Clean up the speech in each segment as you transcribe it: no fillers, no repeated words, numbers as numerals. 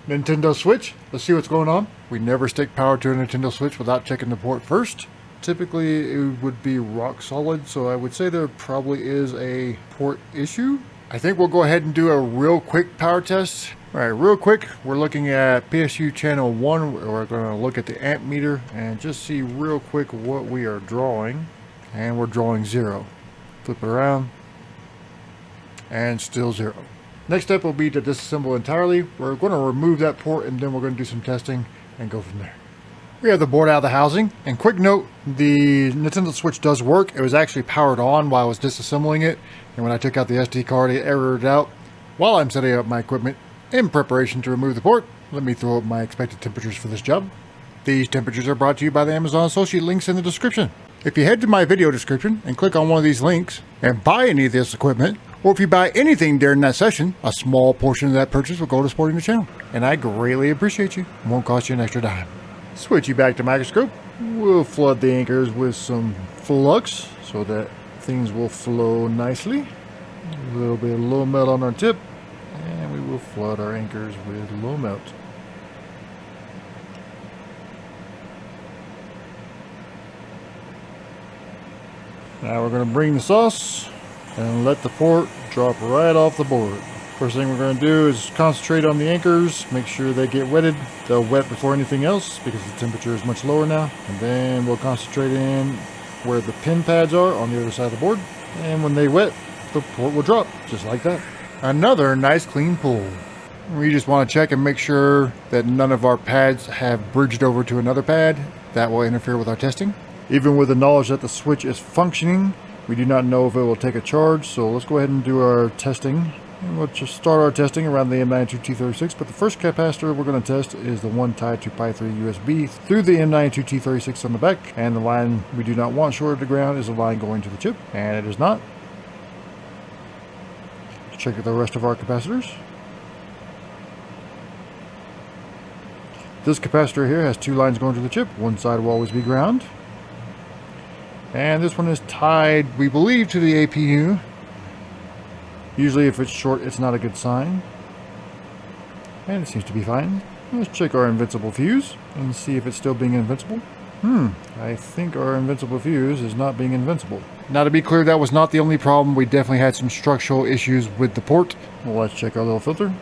Nintendo Switch. Let's see what's going on. We never stick power to a Nintendo Switch without checking the port first. Typically it would be rock solid, so I would say there probably is a port issue. I think we'll go ahead and do a real quick power test. Alright, real quick, we're looking at PSU channel 1. We're going to look at the amp meter and just see real quick what we are drawing. And we're drawing 0. Flip it around. And still 0. Next step will be to disassemble entirely. We're going to remove that port and then we're going to do some testing and go from there. We have the board out of the housing. And quick note, the Nintendo Switch does work. It was actually powered on while I was disassembling it. And when I took out the SD card, it errored out. While I'm setting up my equipment in preparation to remove the port, let me throw up my expected temperatures for this job. These temperatures are brought to you by the Amazon associate links in the description. If you head to my video description and click on one of these links and buy any of this equipment, or if you buy anything during that session, a small portion of that purchase will go to supporting the channel. And I greatly appreciate you. It won't cost you an extra dime. Switch you back to microscope. We'll flood the anchors with some flux so that things will flow nicely. A little bit of low melt on our tip. And we will flood our anchors with low melt. Now we're going to bring the sauce and let the port drop right off the board. First thing we're going to do is concentrate on the anchors, make sure they get wetted. They'll wet before anything else because the temperature is much lower now. And then we'll concentrate in where the pin pads are on the other side of the board. And when they wet, the port will drop, just like that. Another nice clean pull. We just want to check and make sure that none of our pads have bridged over to another pad. That will interfere with our testing. Even with the knowledge that the switch is functioning, we do not know if it will take a charge, so let's go ahead and do our testing. And we'll just start our testing around the M92T36, but the first capacitor we're going to test is the one tied to Pi 3 USB through the M92T36 on the back, and the line we do not want shorted to ground is the line going to the chip, and it is not. Let's check the rest of our capacitors. This capacitor here has 2 lines going to the chip. One side will always be ground. And this one is tied, we believe, to the APU. Usually if it's short, it's not a good sign. And it seems to be fine. Let's check our invincible fuse and see if it's still being invincible. I think our invincible fuse is not being invincible. Now to be clear, that was not the only problem. We definitely had some structural issues with the port. Well, let's check our little filter.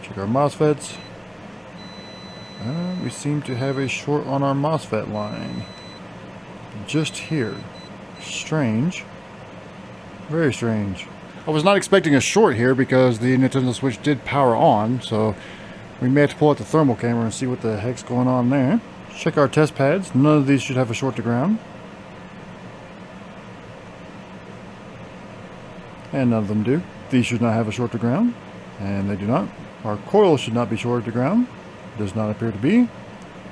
Check our MOSFETs. We seem to have a short on our MOSFET line. Just here. Strange. Very strange. I was not expecting a short here because the Nintendo Switch did power on, so we may have to pull out the thermal camera and see what the heck's going on there. Check our test pads. None of these should have a short to ground. And none of them do. These should not have a short to ground. And they do not. Our coil should not be shorted to ground. Does not appear to be.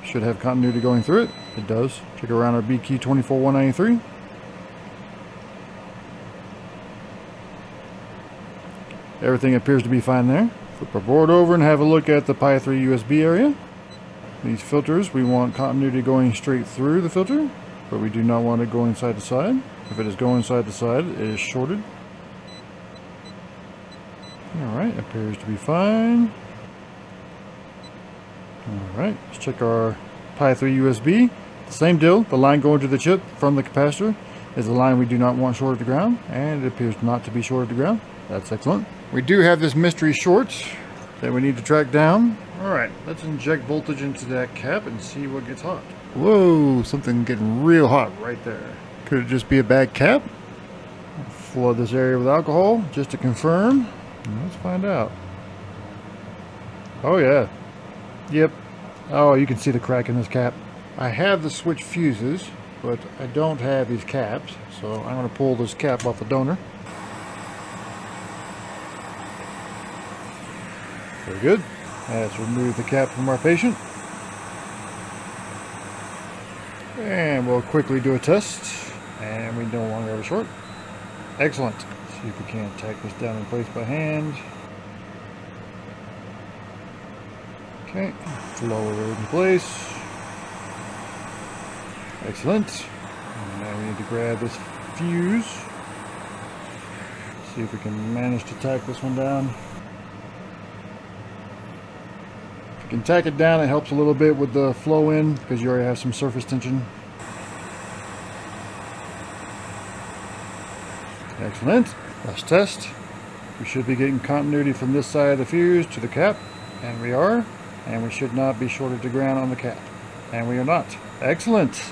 Should have continuity going through it. It does. Check around our BQ24193. Everything appears to be fine there. Flip our board over and have a look at the Pi 3 USB area. These filters, we want continuity going straight through the filter, but we do not want it going side to side. If it is going side to side, it is shorted. Alright, appears to be fine. Alright, let's check our Pi 3 USB. The same deal, the line going to the chip from the capacitor is the line we do not want shorted to ground, and it appears not to be shorted to ground. That's excellent. We do have this mystery short that we need to track down. Alright, let's inject voltage into that cap and see what gets hot. Whoa, something getting real hot right there. Could it just be a bad cap? Flood this area with alcohol just to confirm. Let's find out. Oh yeah. Yep. Oh, you can see the crack in this cap. I have the switch fuses, but I don't have these caps, so I'm going to pull this cap off the donor. Very good. Let's remove the cap from our patient. And we'll quickly do a test. And we no longer have a short. Excellent. See if we can tack this down in place by hand. Okay, lower it in place. Excellent. And now we need to grab this fuse. See if we can manage to tack this one down. You can tack it down. It helps a little bit with the flow in because you already have some surface tension. Excellent. Let's test. We should be getting continuity from this side of the fuse to the cap, and we are. And we should not be shorted to ground on the cap, and we are not. Excellent.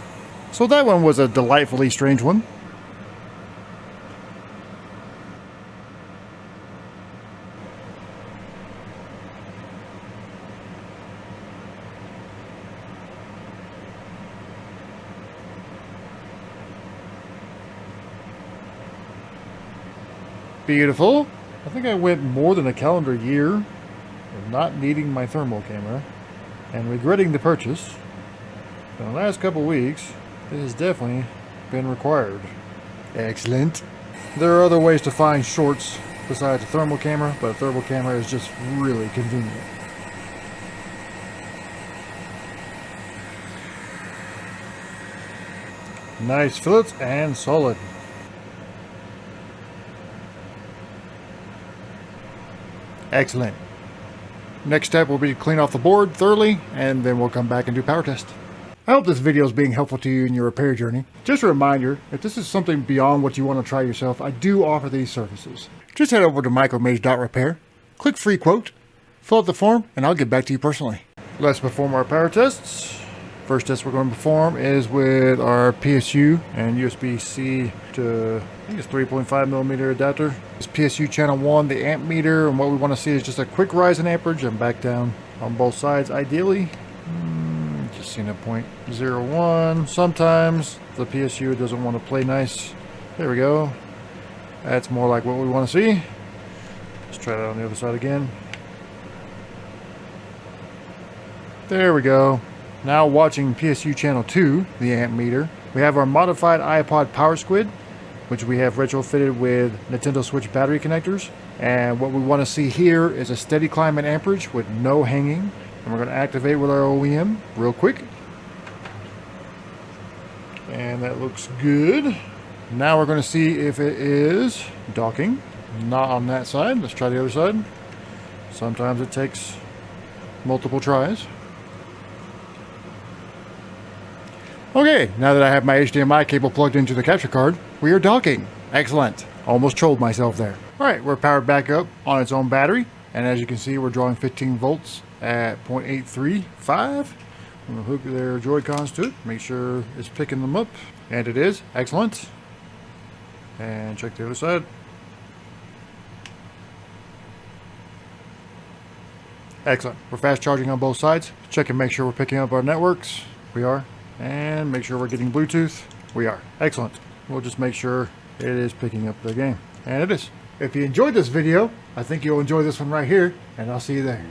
So that one was a delightfully strange one. Beautiful. I think I went more than a calendar year of not needing my thermal camera and regretting the purchase. In the last couple weeks, it has definitely been required. Excellent. There are other ways to find shorts besides a thermal camera, but a thermal camera is just really convenient. Nice fillets and solid. Excellent. Next step will be to clean off the board thoroughly, and then we'll come back and do power test. I hope this video is being helpful to you in your repair journey. Just a reminder, if this is something beyond what you want to try yourself, I do offer these services. Just head over to micromage.repair, click free quote, fill out the form, and I'll get back to you personally. Let's perform our power tests. First test we're going to perform is with our PSU and USB-C to, I think it's 3.5 millimeter adapter. This PSU channel 1, the amp meter, and what we want to see is just a quick rise in amperage and back down on both sides ideally. Just seeing a 0.01. Sometimes the PSU doesn't want to play nice. There we go. That's more like what we want to see. Let's try that on the other side again. There we go. Now watching PSU channel 2, the amp meter, we have our modified iPod Power Squid, which we have retrofitted with Nintendo Switch battery connectors. And what we want to see here is a steady climb in amperage with no hanging. And we're going to activate with our OEM real quick. And that looks good. Now we're going to see if it is docking. Not on that side. Let's try the other side. Sometimes it takes multiple tries. Okay, now that I have my HDMI cable plugged into the capture card, we are docking. Excellent. Almost trolled myself there. Alright, we're powered back up on its own battery. And as you can see, we're drawing 15 volts at 0.835. I'm going to hook their Joy-Cons to it. Make sure it's picking them up. And it is. Excellent. And check the other side. Excellent. We're fast charging on both sides. Check and make sure we're picking up our networks. We are. And make sure we're getting Bluetooth. We are. Excellent. We'll just make sure it is picking up the game. And it is. If you enjoyed this video, I think you'll enjoy this one right here, and I'll see you there.